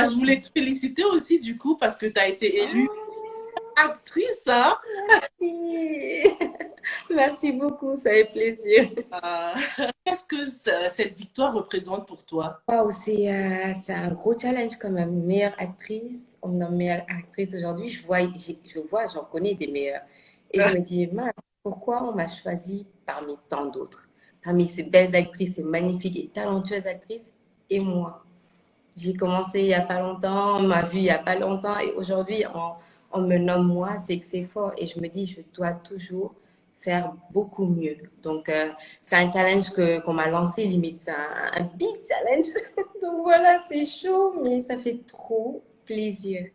Ah, je voulais te féliciter aussi du coup parce que tu as été élue actrice, hein? Merci. Merci beaucoup, ça fait plaisir. Euh, Qu'est-ce que cette victoire représente pour toi? Waouh, c'est un gros challenge quand même. Meilleure actrice, on me nomme meilleure actrice aujourd'hui. J'en connais des meilleures. Et je me dis, mince, pourquoi on m'a choisi parmi tant d'autres? Parmi ces belles actrices, ces magnifiques et talentueuses actrices, et moi. J'ai commencé il n'y a pas longtemps, on m'a vu il n'y a pas longtemps, et aujourd'hui, on me nomme moi, c'est que c'est fort. Et je me dis, je dois toujours faire beaucoup mieux. Donc, c'est un challenge qu'on m'a lancé, limite, c'est un big challenge. Donc voilà, c'est chaud, mais ça fait trop plaisir.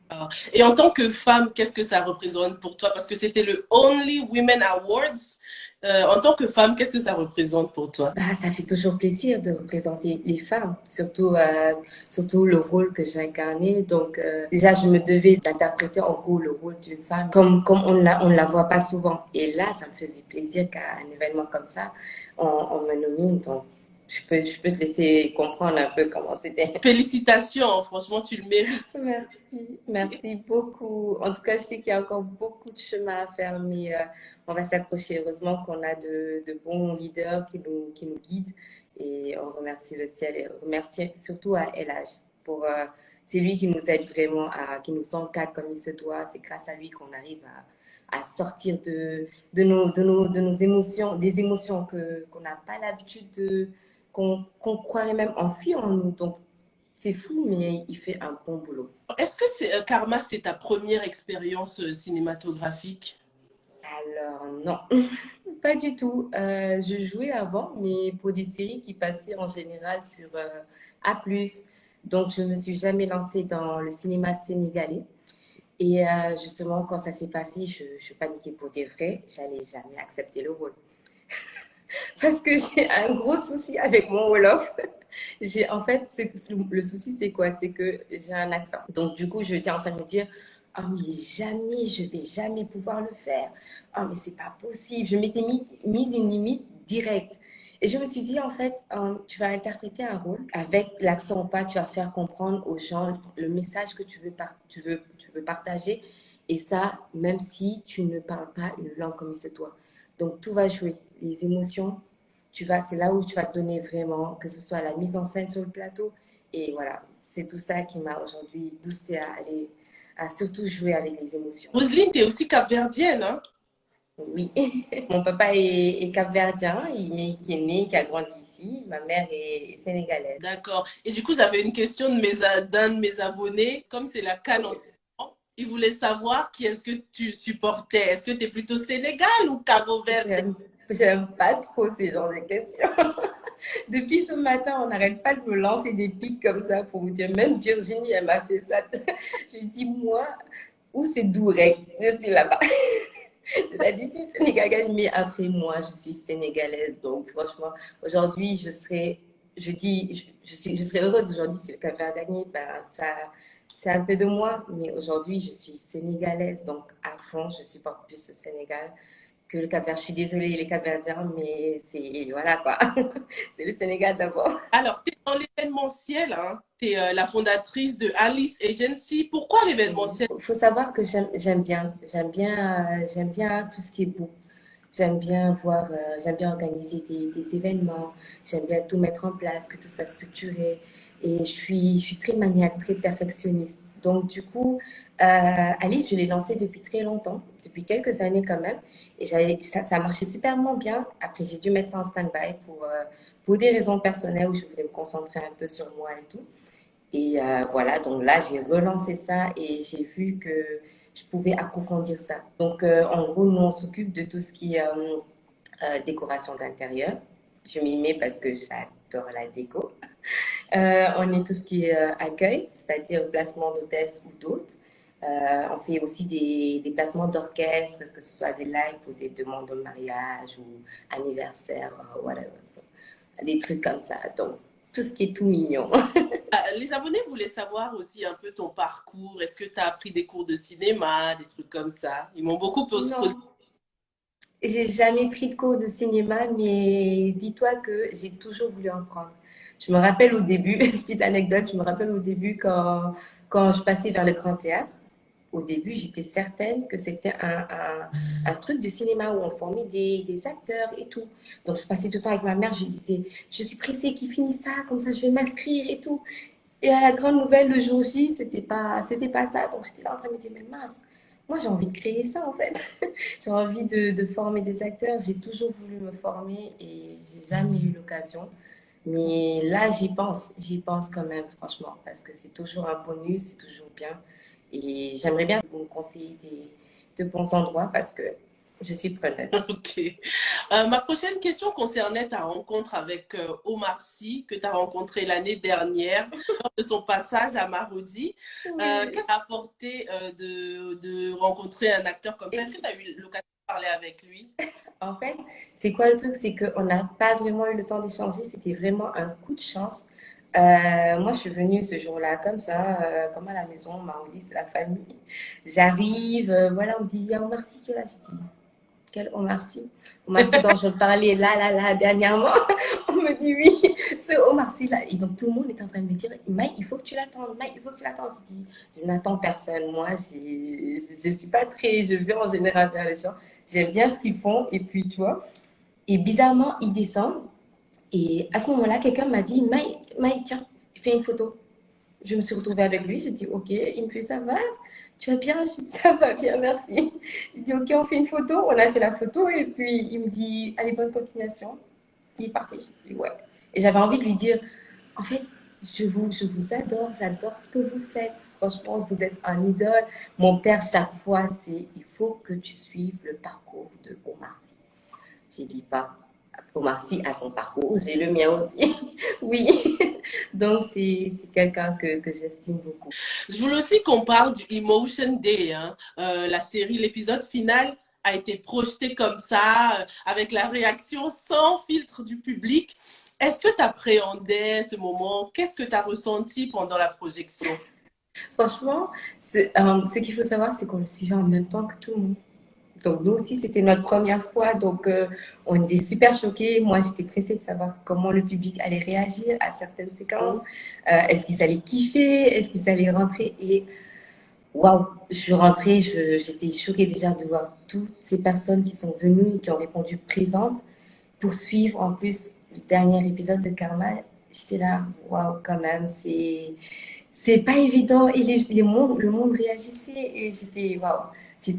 Et en tant que femme, qu'est-ce que ça représente pour toi? Parce que c'était le Only Women Awards. En tant que femme, qu'est-ce que ça représente pour toi? Bah, ça fait toujours plaisir de représenter les femmes, surtout le rôle que j'ai incarné. Donc, déjà, je me devais d'interpréter en gros le rôle d'une femme comme on ne la voit pas souvent. Et là, ça me faisait plaisir qu'à un événement comme ça, on me nomine. Donc, je peux te laisser comprendre un peu comment c'était. Félicitations, franchement, tu le mérites. Merci, merci beaucoup. En tout cas, je sais qu'il y a encore beaucoup de chemin à faire, mais on va s'accrocher. Heureusement qu'on a de bons leaders qui nous guident et on remercie le ciel et on remercie surtout à LH pour c'est lui qui nous aide vraiment qui nous encadre comme il se doit. C'est grâce à lui qu'on arrive à sortir de nos émotions, des émotions qu'on n'a pas l'habitude qu'on croirait même enfuir en nous. Donc, c'est fou, mais il fait un bon boulot. Est-ce que Karma, c'était ta première expérience cinématographique? Alors, non, pas du tout. Je jouais avant, mais pour des séries qui passaient en général sur A+. Donc, je me suis jamais lancée dans le cinéma sénégalais. Et justement, quand ça s'est passé, je paniquais pour des vrais. J'allais jamais accepter le rôle. Parce que j'ai un gros souci avec mon Wolof. En fait, le souci, c'est quoi? C'est que j'ai un accent. Donc, du coup, j'étais en train de me dire, oh, mais jamais, je vais jamais pouvoir le faire. Oh, mais c'est pas possible. Je m'étais mise une limite directe. Et je me suis dit, en fait, tu vas interpréter un rôle avec l'accent ou pas, tu vas faire comprendre aux gens le message que tu veux partager. Et ça, même si tu ne parles pas une langue comme il se doit. Donc, tout va jouer. Les émotions, c'est là où tu vas te donner vraiment, que ce soit la mise en scène sur le plateau. Et voilà, c'est tout ça qui m'a aujourd'hui boosté à surtout jouer avec les émotions. Roselyne, tu es aussi capverdienne, hein? Oui, mon papa est capverdien, mais qui est né, qui a grandi ici. Ma mère est sénégalaise. D'accord. Et du coup, j'avais une question d'un de mes abonnés. Comme c'est la CAN en ce moment, il voulait savoir qui est-ce que tu supportais. Est-ce que tu es plutôt Sénégal ou Cabo Verde? J'aime pas trop ces genres de questions. Depuis ce matin, on n'arrête pas de me lancer des pics comme ça pour vous dire, même Virginie, elle m'a fait ça. Je dis, moi, où c'est Dourek? Je suis là-bas. C'est-à-dire, si Sénégal gagne, mais après moi, je suis sénégalaise. Donc, franchement, aujourd'hui, je serais heureuse aujourd'hui si le Cap Vert gagnait. Ben, ça, c'est un peu de moi, mais aujourd'hui, je suis sénégalaise. Donc, à fond, je supporte plus le Sénégal que le Cap Vert. Je suis désolée, les Capverdiens, mais c'est, voilà quoi. C'est le Sénégal d'abord. Alors, tu es dans l'événementiel, hein? Tu es la fondatrice de Alice Agency. Pourquoi l'événementiel? Il faut savoir que j'aime bien tout ce qui est beau. J'aime bien organiser des événements, j'aime bien tout mettre en place, que tout soit structuré. Et je suis très maniaque, très perfectionniste. Donc, du coup, Alice, je l'ai lancée depuis très longtemps, depuis quelques années quand même. Et ça marchait super bien. Après, j'ai dû mettre ça en stand-by pour des raisons personnelles où je voulais me concentrer un peu sur moi et tout. Et voilà, donc là, j'ai relancé ça et j'ai vu que je pouvais approfondir ça. Donc, en gros, nous, on s'occupe de tout ce qui est décoration d'intérieur. Je m'y mets parce que j'adore la déco. On est tout ce qui est accueil, c'est-à-dire placement d'hôtesses ou d'hôtes. On fait aussi des placements d'orchestre, que ce soit des lives ou des demandes de mariage ou anniversaire, whatever. Des trucs comme ça. Donc, tout ce qui est tout mignon. Les abonnés voulaient savoir aussi un peu ton parcours. Est-ce que tu as appris des cours de cinéma, des trucs comme ça? Ils m'ont beaucoup posé. Non, j'ai jamais pris de cours de cinéma, mais dis-toi que j'ai toujours voulu en prendre. Je me rappelle au début, petite anecdote, je me rappelle au début quand je passais vers le Grand Théâtre. Au début, j'étais certaine que c'était un truc de cinéma où on formait des acteurs et tout. Donc, je passais tout le temps avec ma mère, je lui disais, je suis pressée qu'ils finissent ça, comme ça je vais m'inscrire et tout. Et à la grande nouvelle, le jour J, c'était pas ça. Donc, j'étais là en train de me dire, mais mince, moi j'ai envie de créer ça en fait. J'ai envie de former des acteurs. J'ai toujours voulu me former et j'ai jamais eu l'occasion. Mais là, j'y pense quand même, franchement, parce que c'est toujours un bonus, c'est toujours bien. Et j'aimerais bien que vous me conseiller de bons endroits parce que je suis preneuse. Ok. Ma prochaine question concernait ta rencontre avec Omar Sy, que tu as rencontré l'année dernière, lors de son passage à Marodi. Oui. Qu'est-ce que ça a apporté de rencontrer un acteur comme ça? Est-ce que tu as eu l'occasion de parler avec lui? En fait, c'est quoi le truc? C'est qu'on n'a pas vraiment eu le temps d'échanger. C'était vraiment un coup de chance. Moi, je suis venue ce jour-là comme ça, comme à la maison. Marodi, c'est la famille. J'arrive, voilà, on me dit, il y a Omar Sy qui est là. Je dis, quel Omar Sy? Omar Sy dont je parlais là, dernièrement. On me dit oui, ce Omar Sy là. Et donc tout le monde est en train de me dire, Maï, il faut que tu l'attendes, Maï, il faut que tu l'attendes. Je dis, je n'attends personne. Moi, je suis pas très, je vais en général vers les gens. J'aime bien ce qu'ils font. Et puis, tu vois. Et bizarrement, ils descendent. Et à ce moment-là, quelqu'un m'a dit, Maï, tiens, fais une photo. Je me suis retrouvée avec lui. J'ai dit, ok. Il me fait, ça va? Tu vas bien? Je dis, ça va bien, merci. Il dit, ok, on fait une photo. On a fait la photo. Et puis, il me dit, allez, bonne continuation. Il est parti. Je dis, ouais. Et j'avais envie de lui dire, en fait, je vous adore. J'adore ce que vous faites. Franchement, vous êtes un idole. Mon père, chaque fois, c'est, il faut que tu suives le parcours de Omar Sy. J'ai dit pas. Omar Sy a son parcours, j'ai le mien aussi. Oui. Donc, c'est quelqu'un que j'estime beaucoup. Je voulais aussi qu'on parle du Emotion Day, hein. La série, l'épisode final a été projeté comme ça, avec la réaction sans filtre du public. Est-ce que tu appréhendais ce moment? Qu'est-ce que tu as ressenti pendant la projection? Franchement, ce qu'il faut savoir, c'est qu'on le suivait en même temps que tout le monde. Donc, nous aussi, c'était notre première fois. Donc, on était super choqués. Moi, j'étais pressée de savoir comment le public allait réagir à certaines séquences. Est-ce qu'ils allaient kiffer? Est-ce qu'ils allaient rentrer? Et waouh, je suis rentrée, j'étais choquée déjà de voir toutes ces personnes qui sont venues, qui ont répondu présentes pour suivre en plus le dernier épisode de Karma. J'étais là, waouh, quand même, c'est pas évident. Et le monde réagissait et j'étais, waouh. Je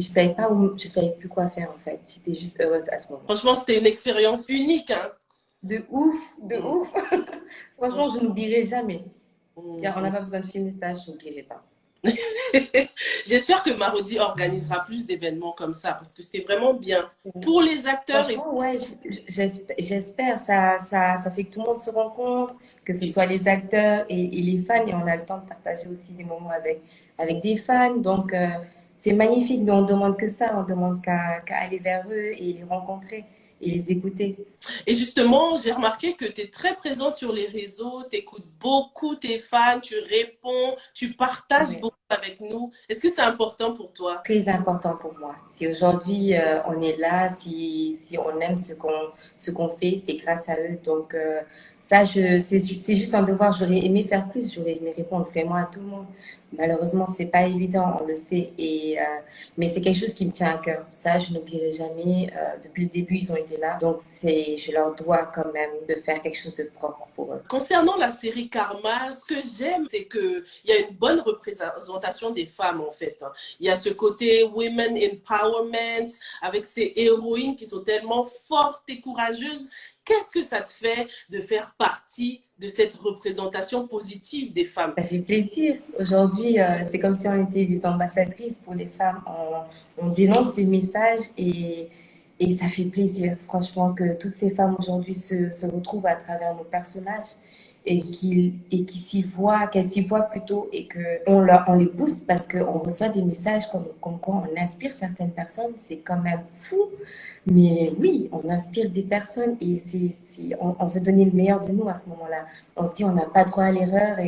savais pas je savais plus quoi faire en fait. J'étais juste heureuse à ce moment. Franchement, c'était une expérience unique, hein. De ouf, de ouf. Franchement, je n'oublierai jamais. On n'a pas besoin de filmer ça, je n'oublierai pas. J'espère que Marodi organisera plus d'événements comme ça parce que c'est vraiment bien pour les acteurs. Franchement, ouais, j'espère. Ça fait que tout le monde se rencontre, que ce soit les acteurs et les fans, et on a le temps de partager aussi des moments avec des fans. Donc, c'est magnifique, mais on demande que ça, on demande qu'à aller vers eux et les rencontrer et les écouter. Et justement, j'ai remarqué que tu es très présente sur les réseaux, tu écoutes beaucoup tes fans, tu réponds, tu partages beaucoup avec nous. Est-ce que c'est important pour toi? Très important pour moi. Si aujourd'hui on est là, si on aime ce qu'on fait, c'est grâce à eux. Donc ça, c'est juste un devoir. J'aurais aimé faire plus, j'aurais aimé répondre vraiment à tout le monde. Malheureusement, c'est pas évident, on le sait. Mais c'est quelque chose qui me tient à cœur. Ça, je n'oublierai jamais. Depuis le début, ils ont été là. Donc je leur dois quand même de faire quelque chose de propre pour eux. Concernant la série Karma, ce que j'aime, c'est qu'il y a une bonne représentation des femmes, en fait. Il y a ce côté women empowerment, avec ces héroïnes qui sont tellement fortes et courageuses. Qu'est-ce que ça te fait de faire partie de cette représentation positive des femmes? Ça fait plaisir. Aujourd'hui, c'est comme si on était des ambassadrices pour les femmes. On dénonce ces messages et ça fait plaisir, franchement, que toutes ces femmes aujourd'hui se retrouvent à travers nos personnages et qui s'y voient, qu'elles s'y voient plutôt et on les booste parce qu'on reçoit des messages comme quoi on inspire certaines personnes. C'est quand même fou. Mais oui, on inspire des personnes et on veut donner le meilleur de nous à ce moment-là. On se dit on n'a pas droit à l'erreur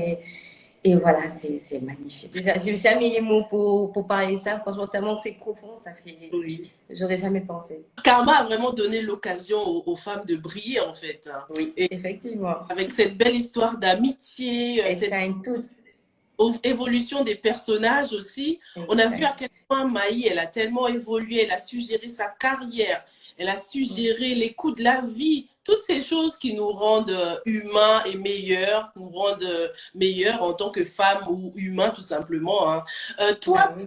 Et voilà, c'est magnifique. Déjà, j'ai jamais les mots pour parler de ça. Franchement, tellement que c'est profond, ça fait. Oui. J'aurais jamais pensé. Karma a vraiment donné l'occasion aux femmes de briller, en fait, hein. Oui, Et effectivement. avec cette belle histoire d'amitié, Elles cette shine toutes. évolution des personnages aussi, on a vu à Exact. quel point Maï, elle a tellement évolué, elle a su gérer sa carrière, elle a su Mm. gérer les coups de la vie, toutes ces choses qui nous rendent humains et meilleurs, nous rendent meilleurs en tant que femmes ou humains tout simplement, hein. Bah Toi, oui.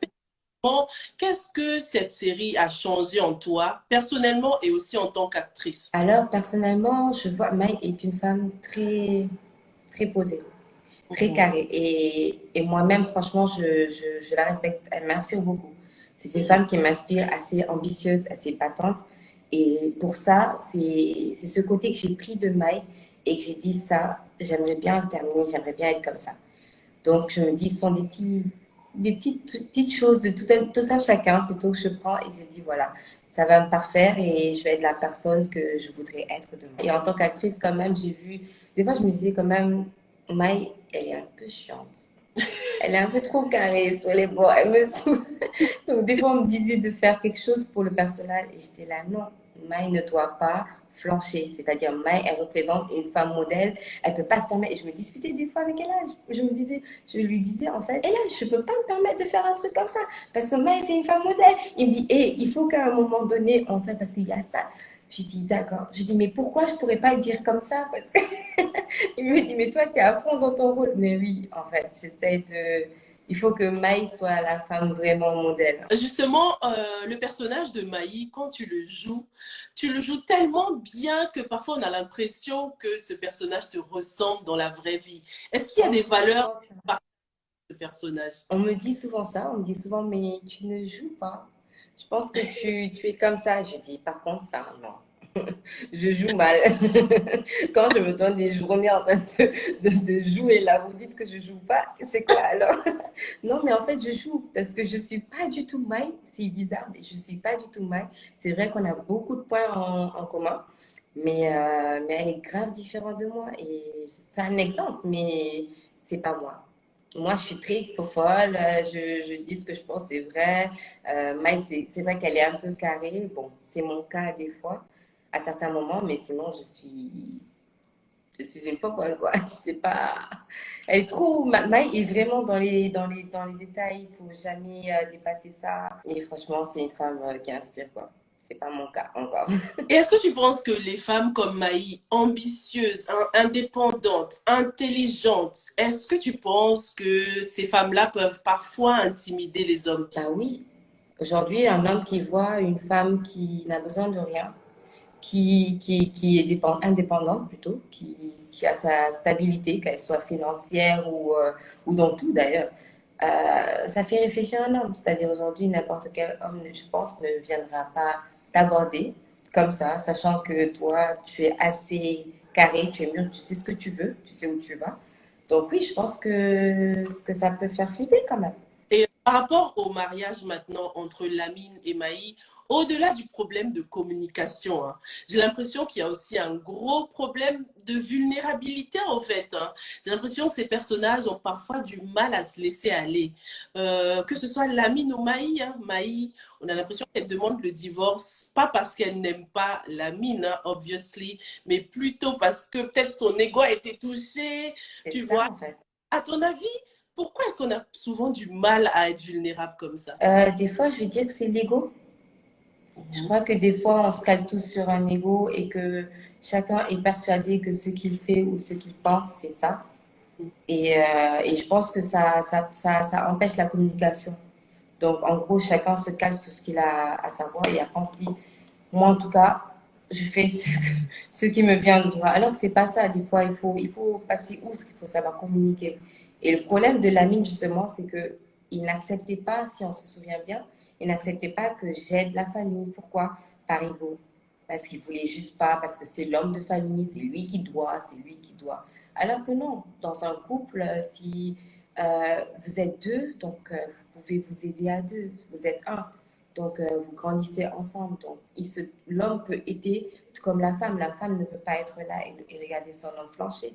qu'est-ce que cette série a changé en toi, personnellement et aussi en tant qu'actrice? Alors, personnellement, je vois Maï est une femme très, très posée, très Mhm, carrée. Et moi-même, franchement, je la respecte. Elle m'inspire beaucoup. C'est une mhm. femme qui m'inspire, assez ambitieuse, assez battante. Et pour ça, c'est ce côté que j'ai pris de Maï et que j'ai dit ça, j'aimerais bien terminer, j'aimerais bien être comme ça. Donc, je me dis, ce sont des petites choses de tout un chacun plutôt que je prends et que je dis, voilà, ça va me parfaire et je vais être la personne que je voudrais être demain. Et en tant qu'actrice, quand même, j'ai vu, des fois, je me disais quand même, Maï, elle est un peu chiante. Elle est un peu trop carrée sur les bords, elle me saoule. Donc, des fois, on me disait de faire quelque chose pour le personnage et j'étais là, non, Maï ne doit pas flancher. C'est-à-dire, Maï, elle représente une femme modèle, elle peut pas se permettre. Et je me disputais des fois avec elle, je lui disais, en fait, elle, je peux pas me permettre de faire un truc comme ça parce que Maï, c'est une femme modèle. Il me dit, hé, il faut qu'à un moment donné, on sait parce qu'il y a ça. Je dis, d'accord. Je dis, mais pourquoi je pourrais pas le dire comme ça? Parce que il me dit, mais toi, tu es à fond dans ton rôle. Mais oui, en fait, j'essaie de. Il faut que Maï soit la femme vraiment modèle. Justement, le personnage de Maï, quand tu le joues tellement bien que parfois on a l'impression que ce personnage te ressemble dans la vraie vie. Est-ce qu'il y a On des me dit valeurs souvent ça. par ce personnage? On me dit souvent ça. On me dit souvent, mais tu ne joues pas. Je pense que tu es comme ça. Je dis, par contre, ça, non. Je joue mal. Quand je me donne des journées en train de jouer, là, vous dites que je joue pas, c'est quoi alors? Non, mais en fait, je joue parce que je suis pas du tout Maï. C'est bizarre, mais je suis pas du tout Maï. C'est vrai qu'on a beaucoup de points en commun, mais elle est grave différente de moi. Et c'est un exemple, mais c'est pas moi. Moi, je suis très folle, je dis ce que je pense, c'est vrai. Maï, c'est vrai qu'elle est un peu carrée. Bon, c'est mon cas des fois à certains moments, mais sinon, je suis une folle, quoi. Je sais pas. Elle est trop. Maï est vraiment dans les détails. Il faut jamais dépasser ça. Et franchement, c'est une femme qui inspire, quoi. C'est pas mon cas encore. Et est-ce que tu penses que les femmes comme Maï, ambitieuses, indépendantes, intelligentes, est-ce que tu penses que ces femmes-là peuvent parfois intimider les hommes? Bah oui. Aujourd'hui, un homme qui voit une femme qui n'a besoin de rien, qui est indépendante plutôt, qui a sa stabilité, qu'elle soit financière ou dans tout d'ailleurs, ça fait réfléchir un homme. C'est-à-dire aujourd'hui, n'importe quel homme, je pense, ne viendra pas t'aborder comme ça, sachant que toi, tu es assez carré, tu es mûr, tu sais ce que tu veux, tu sais où tu vas. Donc oui, je pense que ça peut faire flipper quand même. Et par rapport au mariage maintenant entre Lamine et Maï, au-delà du problème de communication, hein, j'ai l'impression qu'il y a aussi un gros problème de vulnérabilité en fait, hein. J'ai l'impression que ces personnages ont parfois du mal à se laisser aller. Que ce soit Lamine ou Maï, hein, Maï, on a l'impression qu'elle demande le divorce, pas parce qu'elle n'aime pas Lamine, hein, obviously, mais plutôt parce que peut-être son ego a été touché, C'est tu ça vois. en fait. À ton avis, pourquoi est-ce qu'on a souvent du mal à être vulnérable comme ça? Des fois, je vais dire que c'est l'ego. Je Mhm. crois que des fois, on se cale tous sur un ego et que chacun est persuadé que ce qu'il fait ou ce qu'il pense, c'est ça. Et je pense que ça empêche la communication. Donc, en gros, chacun se cale sur ce qu'il a à savoir et après, on se dit, moi, en tout cas, je fais ce qui me vient de droit. Alors que c'est pas ça. Des fois, il faut passer outre, il faut savoir communiquer. Et le problème de Lamine, justement, c'est que il n'acceptait pas, si on se souvient bien, il n'acceptait pas que j'aide la famille. Pourquoi? Par ego. Parce qu'il voulait juste pas, parce que c'est l'homme de famille, c'est lui qui doit, c'est lui qui doit. Alors que non, dans un couple, si vous êtes deux, donc vous pouvez vous aider à deux. Vous êtes un. Donc, vous grandissez ensemble. Donc, l'homme peut aider tout comme la femme. La femme ne peut pas être là et regarder son homme flancher.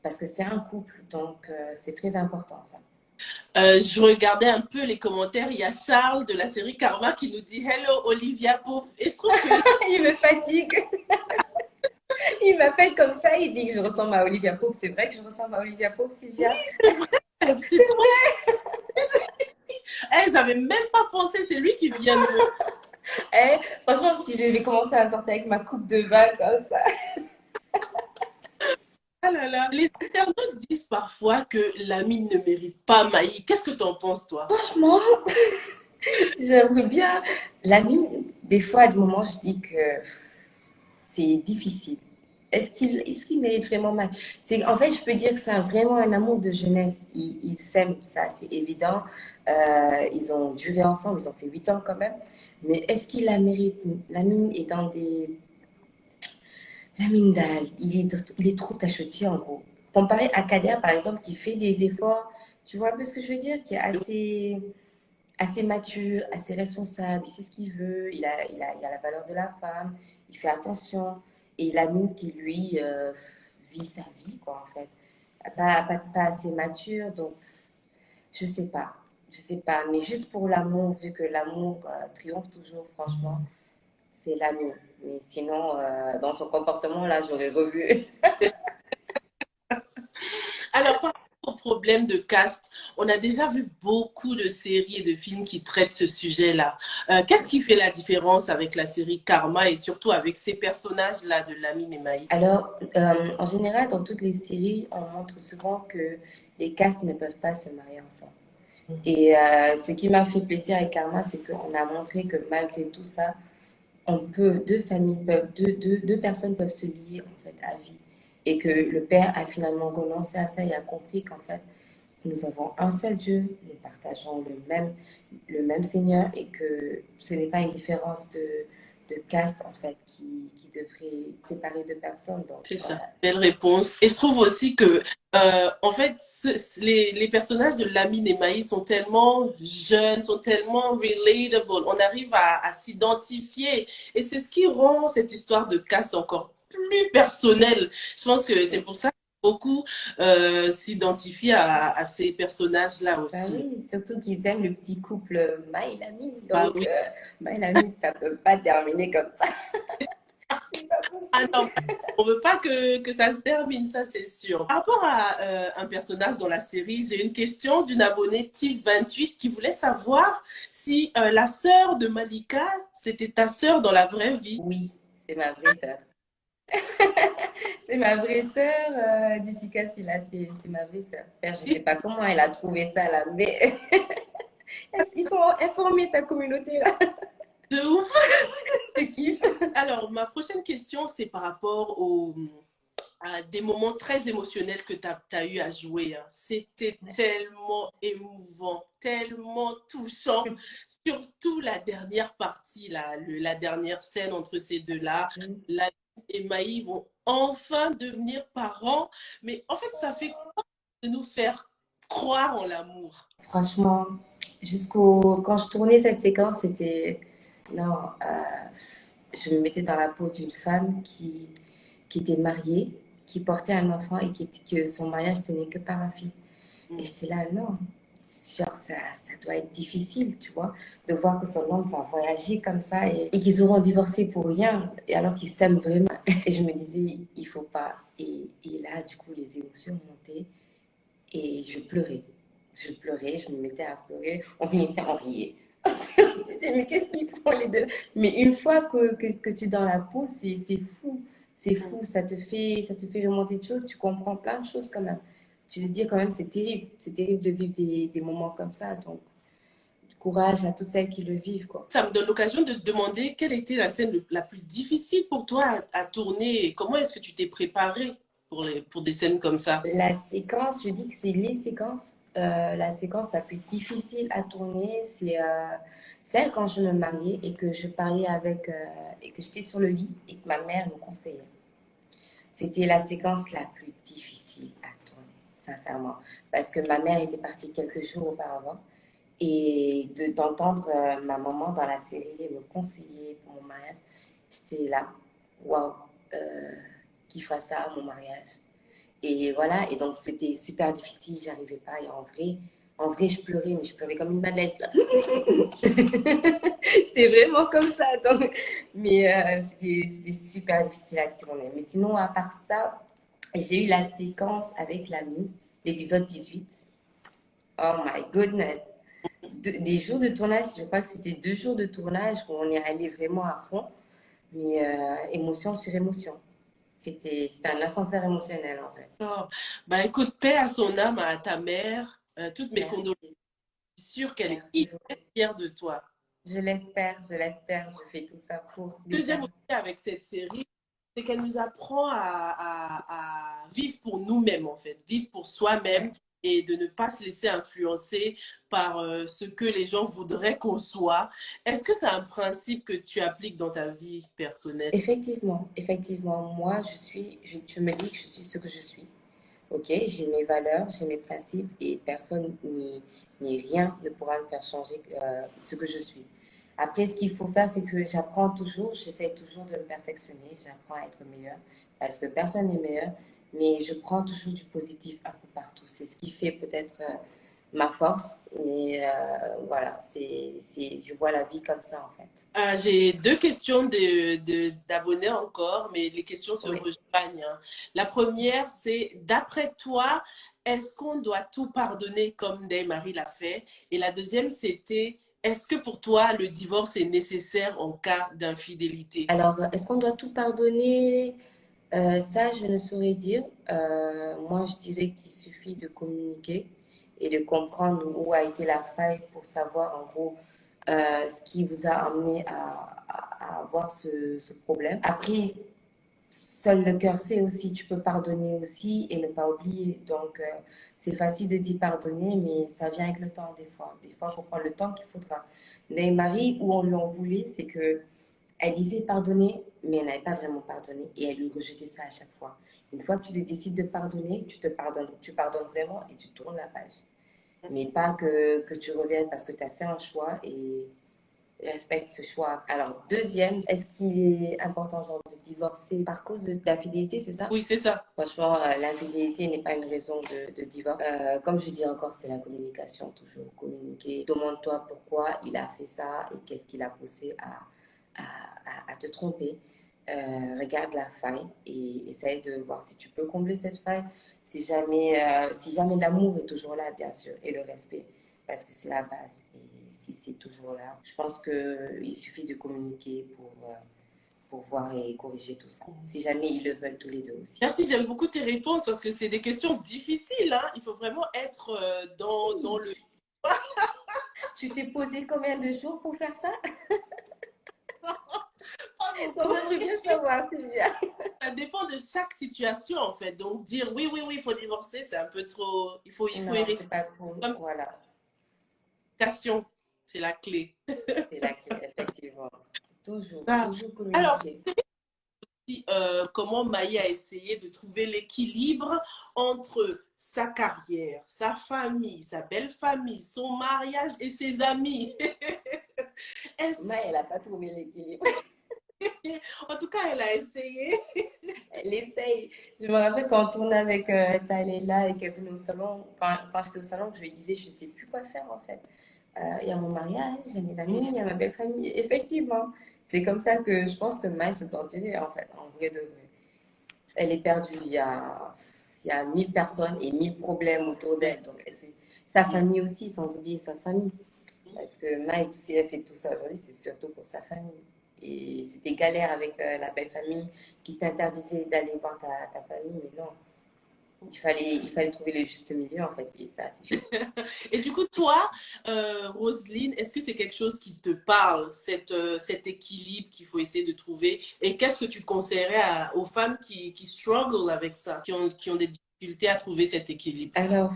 parce que c'est un couple, donc c'est très important ça. Je regardais un peu les commentaires. Il y a Charles de la série Karma qui nous dit Hello Olivia Pope. Et je trouve que Il me fatigue. Il m'appelle comme ça, il dit que je ressemble à Olivia Pope. C'est vrai que je ressemble à Olivia Pope, Sylvia. c'est trop. Eh, j'avais même pas pensé, c'est lui qui vient de me. Eh, franchement, si je vais commencer à sortir avec ma coupe de vin comme ça. Ah là là. Les internautes disent parfois que Lamine ne mérite pas Maï. Qu'est-ce que tu en penses, toi? Franchement, j'aimerais bien. L'ami, des fois, à des moments, je dis que c'est difficile. Est-ce qu'il mérite vraiment mal? En fait, je peux dire que c'est vraiment un amour de jeunesse. Ils s'aiment, ça, c'est évident. Ils ont duré ensemble, ils ont fait 8 ans quand même. Mais est-ce qu'il la mérite? Lamine est dans des. Lamine Dal, il est trop cachotier en gros. Comparé à Kader, par exemple, qui fait des efforts, tu vois un peu ce que je veux dire? Qui est assez mature, assez responsable, il sait ce qu'il veut, il a la valeur de la femme, il fait attention. Et Lamine qui, lui, vit sa vie, quoi, en fait. Pas assez mature, donc je sais pas. Je sais pas, mais juste pour l'amour, vu que l'amour triomphe toujours, franchement, c'est Lamine. Mais sinon, dans son comportement, là, j'aurais revu. Alors, par rapport au problème de caste, on a déjà vu beaucoup de séries et de films qui traitent ce sujet-là. Qu'est-ce qui fait la différence avec la série Karma et surtout avec ces personnages-là de Lamine et Maï? Alors, en général, dans toutes les séries, on montre souvent que les castes ne peuvent pas se marier ensemble. Et ce qui m'a fait plaisir avec Karma, c'est qu'on a montré que malgré tout ça, deux familles peuvent, deux personnes peuvent se lier en fait à vie. Et que le père a finalement renoncé à ça et a compris qu'en fait, nous avons un seul Dieu, nous partageons le même Seigneur et que ce n'est pas une différence de caste en fait qui devrait séparer deux personnes. Donc C'est ça. voilà. Belle réponse. Et je trouve aussi que, en fait, les personnages de Lamine et Maï sont tellement jeunes, sont tellement relatable. On arrive à s'identifier. Et c'est ce qui rend cette histoire de caste encore plus personnelle. Je pense que c'est pour ça que beaucoup s'identifient à ces personnages-là Ben aussi. oui, surtout qu'ils aiment le petit couple Maïlami. Bah Donc oui. Maïlami, ça peut pas terminer comme ça. C'est pas Ah possible. non, on veut pas que ça se termine, ça c'est sûr. Par rapport à un personnage dans la série, j'ai une question d'une abonnée type 28 qui voulait savoir si la sœur de Malika, c'était ta sœur dans la vraie vie. Oui, c'est ma vraie sœur. C'est ma vraie sœur, Jessica Silla, c'est ma vraie sœur. Enfin, je sais pas comment elle a trouvé ça là, mais ils sont informés, ta communauté là. De ouf. Je kiffe. Alors, ma prochaine question, c'est par rapport à des moments très émotionnels que tu as eu à jouer. Hein. C'était tellement émouvant, tellement touchant, surtout la dernière partie, la dernière scène entre ces deux-là. La et Maï vont enfin devenir parents, mais en fait, ça fait quoi de nous faire croire en l'amour? Franchement, quand je tournais cette séquence, c'était non, je me mettais dans la peau d'une femme qui était mariée, qui portait un enfant et que son mariage tenait que par un fil. Et j'étais là, non, genre ça doit être difficile, tu vois, de voir que son homme va voyager comme ça et qu'ils auront divorcé pour rien, et alors qu'ils s'aiment vraiment. Et je me disais, il faut pas. Et là, du coup, les émotions montaient et je pleurais. Je pleurais, je me mettais à pleurer. On finissait en riait. On se disait, mais qu'est-ce qu'ils font les deux? Mais une fois que tu es dans la peau, c'est fou. C'est fou, ça te fait remonter de choses, tu comprends plein de choses quand même. Tu te dis quand même, c'est terrible de vivre des moments comme ça. Donc, courage à toutes celles qui le vivent, quoi. Ça me donne l'occasion de te demander quelle était la scène la plus difficile pour toi à tourner et comment est-ce que tu t'es préparée pour des scènes comme ça? La séquence, je dis que c'est les séquences. La séquence la plus difficile à tourner, c'est celle quand je me mariais et que je parlais et que j'étais sur le lit et que ma mère me conseillait. C'était la séquence la plus difficile à tourner, sincèrement. Parce que ma mère était partie quelques jours auparavant et d'entendre ma maman dans la série me conseiller pour mon mariage, j'étais là, waouh, qui fera ça à mon mariage? Et voilà, et donc c'était super difficile, j'arrivais pas. Et en vrai, je pleurais, mais je pleurais comme une madeleine, là. J'étais vraiment comme ça. Donc, mais c'était super difficile à tourner. Mais sinon, à part ça, j'ai eu la séquence avec l'ami, l'épisode 18. Oh my goodness. Des jours de tournage, je crois que c'était 2 jours de tournage où on est allé vraiment à fond, mais émotion sur émotion. C'était un ascenseur émotionnel en fait. Oh. Bah écoute, paix à son âme, à ta mère. Toutes mes condoléances. Merci, Je suis sûre qu'elle est merci hyper beaucoup. fière de toi. Je l'espère, je fais tout ça pour Ce que déjà. j'aime aussi avec cette série, c'est qu'elle nous apprend à vivre pour nous-mêmes, en fait, vivre pour soi-même Ouais. et de ne pas se laisser influencer par ce que les gens voudraient qu'on soit. Est-ce que c'est un principe que tu appliques dans ta vie personnelle? Effectivement, moi je me dis que je suis ce que je suis. Ok, j'ai mes valeurs, j'ai mes principes et personne ni rien ne pourra me faire changer ce que je suis. Après, ce qu'il faut faire, c'est que j'apprends toujours, j'essaie toujours de me perfectionner, j'apprends à être meilleure parce que personne n'est meilleur, mais je prends toujours du positif un peu partout. C'est ce qui fait peut-être ma force, mais voilà, je vois la vie comme ça en fait. J'ai deux questions d'abonnés encore, mais les questions se Oui. rejoignent, hein. La première, c'est d'après toi, est-ce qu'on doit tout pardonner comme Day-Marie l'a fait? Et la deuxième, c'était, est-ce que pour toi, le divorce est nécessaire en cas d'infidélité? Alors, est-ce qu'on doit tout pardonner? Ça, je ne saurais dire. Moi, je dirais qu'il suffit de communiquer et de comprendre où a été la faille pour savoir en gros ce qui vous a amené à avoir ce problème. Après, seul le cœur sait aussi, tu peux pardonner aussi et ne pas oublier. Donc, c'est facile de dire pardonner, mais ça vient avec le temps des fois. Des fois, il faut prendre le temps qu'il faudra. Marie, où on lui en voulait, c'est que elle disait pardonner, mais elle n'avait pas vraiment pardonné et elle lui rejetait ça à chaque fois. Une fois que tu décides de pardonner, tu pardonnes vraiment et tu tournes la page. Mais pas que tu reviennes parce que tu as fait un choix et respecte ce choix. Alors, deuxième, est-ce qu'il est important genre, de divorcer par cause de l'infidélité, c'est ça? Oui, c'est ça. Franchement, l'infidélité n'est pas une raison de divorce. Comme je dis encore, c'est la communication, toujours communiquer. Demande-toi pourquoi il a fait ça et qu'est-ce qui l'a poussé à te tromper. Regarde la faille et essaye de voir si tu peux combler cette faille. Si jamais l'amour est toujours là, bien sûr, et le respect, parce que c'est la base. Et si c'est toujours là, je pense qu'il suffit de communiquer pour voir et corriger tout ça. Si jamais ils le veulent tous les deux aussi. Merci, j'aime beaucoup tes réponses parce que c'est des questions difficiles, hein. Il faut vraiment être dans le... Tu t'es posé combien de jours pour faire ça? Pas Donc, beaucoup. j'aimerais bien savoir, Sylvia. Ça dépend de chaque situation, en fait. Donc, dire oui, oui, oui, il faut divorcer, c'est un peu trop... il faut y Non, réfléchir. c'est pas trop. Comme Voilà, communication, c'est la clé. c'est la clé, effectivement. Toujours, Ah. toujours Alors, communiquer. comment Maï a essayé de trouver l'équilibre entre sa carrière, sa famille, sa belle famille, son mariage et ses amis. Mais elle n'a pas trouvé l'équilibre. En tout cas, elle a essayé. Elle essaye. Je me rappelle quand on tournait avec Talela et qu'elle venait au salon, quand j'étais au salon, je lui disais, je ne sais plus quoi faire en fait. Il y a mon mariage, j'ai mes amis, il y a ma belle famille. Effectivement, c'est comme ça que je pense que Maï se sentirait en fait, en vrai de vrai. Elle est perdue, il y a 1000 personnes et 1000 problèmes autour d'elle. Donc, sa famille aussi, sans oublier sa famille. Parce que Maï, si elle fait tout ça aujourd'hui, c'est surtout pour sa famille. Et c'était galère avec la belle famille qui t'interdisait d'aller voir ta famille, mais non. Il fallait trouver le juste milieu, en fait. Et ça, c'est chaud. Et du coup, toi, Roselyne, est-ce que c'est quelque chose qui te parle, cet équilibre qu'il faut essayer de trouver? Et qu'est-ce que tu conseillerais aux femmes qui struggle avec ça, qui ont des difficultés à trouver cet équilibre? Alors,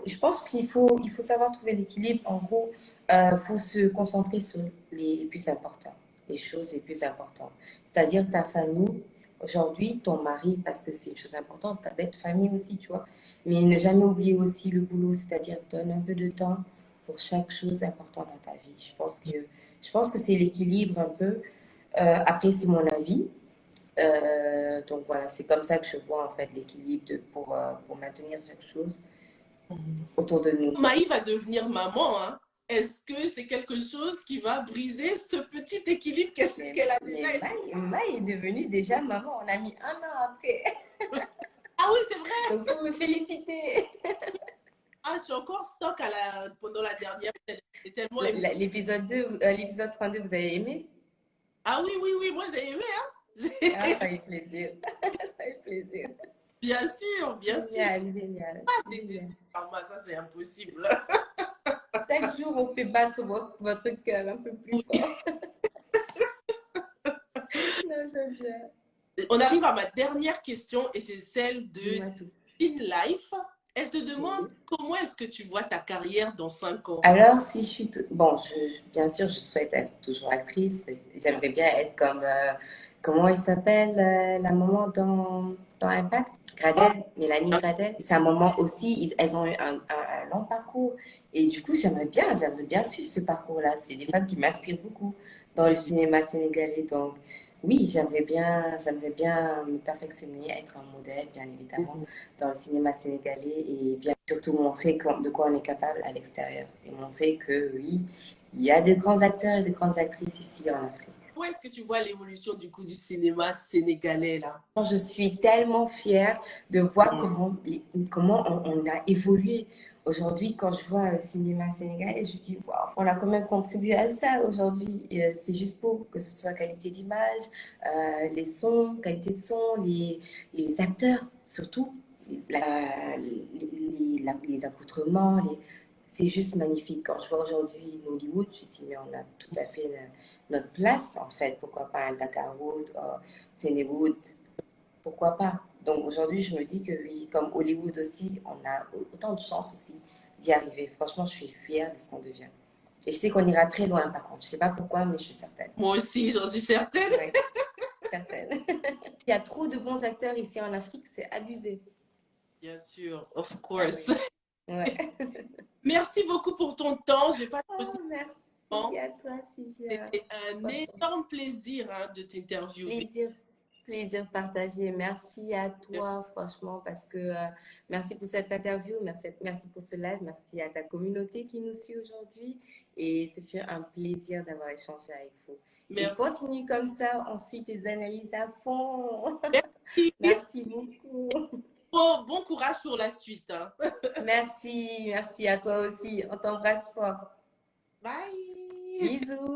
je pense il faut savoir trouver l'équilibre. En gros, faut se concentrer sur les plus importants, les choses les plus importantes. C'est-à-dire ta famille, aujourd'hui, ton mari, parce que c'est une chose importante, ta belle famille aussi, tu vois. Mais ne jamais oublier aussi le boulot, c'est-à-dire donne un peu de temps pour chaque chose importante dans ta vie. Je pense que c'est l'équilibre un peu. Après, c'est mon avis. Donc voilà, c'est comme ça que je vois en fait l'équilibre pour maintenir chaque chose autour de nous. Maï va devenir maman, hein. Est-ce que c'est quelque chose qui va briser ce petit équilibre qu'elle a déjà essayé? Maï est devenue déjà maman. On a mis 1 an après. Ah oui, c'est vrai. Donc, faut me féliciter. Ah, je suis encore stock pendant la dernière. C'est tellement émouvant. L'épisode 32, vous avez aimé? Ah oui, oui, oui, moi j'ai aimé, hein. Ah, ça fait plaisir. Ça fait plaisir. Bien sûr, bien sûr. Génial, génial. Pas détester Karma, ça c'est impossible. Chaque jour, on fait battre votre cœur un peu plus fort. Non, j'aime bien. On arrive à ma dernière question et c'est celle de Dis-moi tout. Teen Life. Elle te demande comment est-ce que tu vois ta carrière dans 5 ans? Alors, si je suis... Bon, bien sûr, je souhaite être toujours actrice. J'aimerais bien être comme... comment il s'appelle la maman dans Impact? Gradel, Mélanie Gradel. C'est un moment aussi, elles ont eu un long parcours. Et du coup, j'aimerais bien suivre ce parcours-là. C'est des femmes qui m'inspirent beaucoup dans le cinéma sénégalais. Donc, oui, j'aimerais bien me perfectionner, être un modèle, bien évidemment, dans le cinéma sénégalais et bien surtout montrer de quoi on est capable à l'extérieur et montrer que oui, il y a de grands acteurs et de grandes actrices ici en Afrique. Où est-ce que tu vois l'évolution du coup du cinéma sénégalais là? Je suis tellement fière de voir comment on a évolué. Aujourd'hui, quand je vois le cinéma sénégalais, je dis, waouh, on a quand même contribué à ça aujourd'hui. C'est juste pour que ce soit qualité d'image, les sons, qualité de son, les acteurs, surtout, les accoutrements, c'est juste magnifique. Quand je vois aujourd'hui Hollywood, je dis, mais on a tout à fait notre place, en fait. Pourquoi pas un Dakarwood, Sénéwood, pourquoi pas? Donc aujourd'hui, je me dis que oui, comme Hollywood aussi, on a autant de chances aussi d'y arriver. Franchement, je suis fière de ce qu'on devient. Et je sais qu'on ira très loin, par contre. Je sais pas pourquoi, mais je suis certaine. Moi aussi, j'en suis certaine. Ouais, certaine. Il y a trop de bons acteurs ici en Afrique, c'est abusé. Bien sûr, of course. Ah oui. Ouais. Merci beaucoup pour ton temps. Je vais pas te Oh, merci à toi, Sylvia. C'était un énorme plaisir de t'interviewer. Plaisir partagé. Merci à toi, franchement, parce que merci pour cette interview, merci pour ce live, merci à ta communauté qui nous suit aujourd'hui. Et ce fut un plaisir d'avoir échangé avec vous. Merci. Et continue comme ça, on suit tes analyses à fond. Merci, merci beaucoup. Bon courage pour la suite. Hein. Merci à toi aussi. On t'embrasse fort. Bye. Bisous.